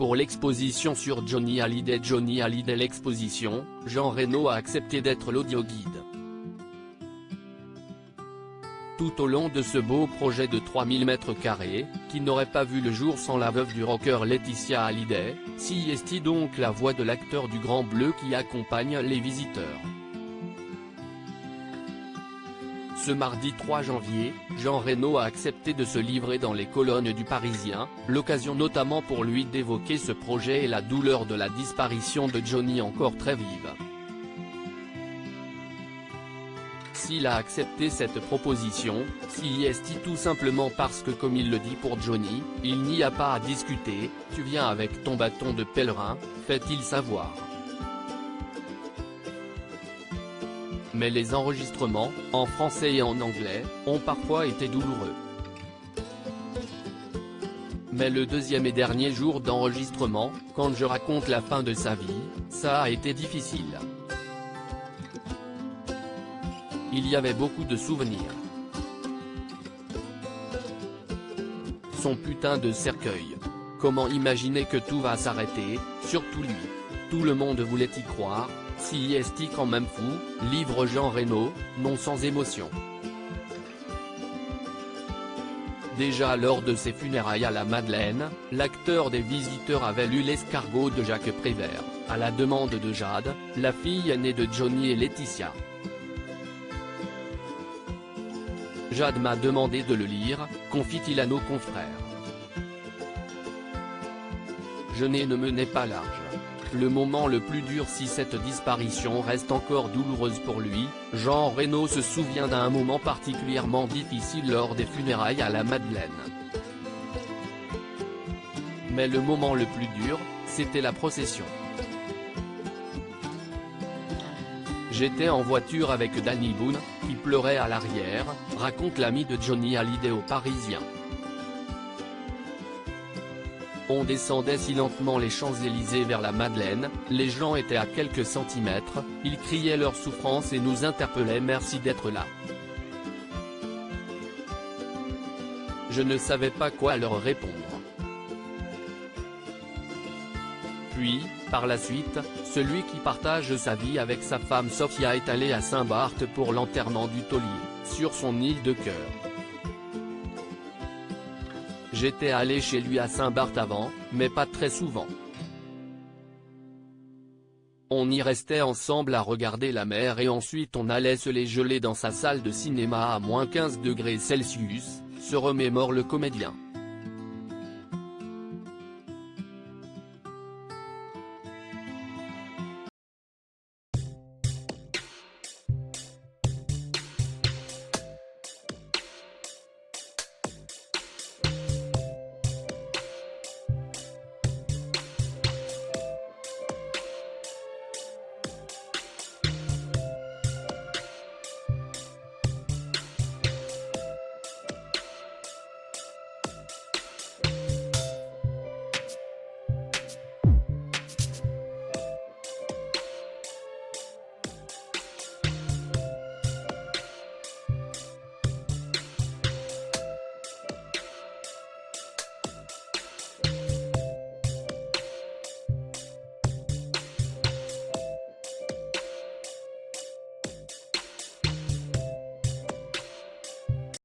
Pour l'exposition sur Johnny Hallyday, l'exposition, Jean Reno a accepté d'être l'audioguide. Tout au long de ce beau projet de 3000 m², qui n'aurait pas vu le jour sans la veuve du rocker Laetitia Hallyday, CIST donc la voix de l'acteur du Grand Bleu qui accompagne les visiteurs. Ce mardi 3 janvier, Jean Reno a accepté de se livrer dans les colonnes du Parisien, l'occasion notamment pour lui d'évoquer ce projet et la douleur de la disparition de Johnny encore très vive. S'il a accepté cette proposition, CIST tout simplement parce que comme il le dit pour Johnny, il n'y a pas à discuter, tu viens avec ton bâton de pèlerin, fait-il savoir. Mais les enregistrements, en français et en anglais, ont parfois été douloureux. Mais le deuxième et dernier jour d'enregistrement, quand je raconte la fin de sa vie, ça a été difficile. Il y avait beaucoup de souvenirs. Son putain de cercueil. Comment imaginer que tout va s'arrêter, surtout lui. Tout le monde voulait y croire, CIST quand même fou, livre Jean Reno, non sans émotion. Déjà lors de ses funérailles à la Madeleine, l'acteur des Visiteurs avait lu l'escargot de Jacques Prévert, à la demande de Jade, la fille aînée de Johnny et Laetitia. Jade m'a demandé de le lire, confie-t-il à nos confrères. Je ne me n'ai pas large. Le moment le plus dur si cette disparition reste encore douloureuse pour lui, Jean Reno se souvient d'un moment particulièrement difficile lors des funérailles à la Madeleine. Mais le moment le plus dur, c'était la procession. J'étais en voiture avec Danny Boone, qui pleurait à l'arrière, raconte l'ami de Johnny Hallyday au Parisien. On descendait si lentement les Champs-Élysées vers la Madeleine, les gens étaient à quelques centimètres, ils criaient leur souffrance et nous interpellaient merci d'être là. Je ne savais pas quoi leur répondre. Puis, par la suite, celui qui partage sa vie avec sa femme Sophia est allé à Saint-Barth pour l'enterrement du taulier, sur son île de cœur. J'étais allé chez lui à Saint-Barth avant, mais pas très souvent. On y restait ensemble à regarder la mer et ensuite on allait se les geler dans sa salle de cinéma à -15 degrés Celsius, se remémore le comédien.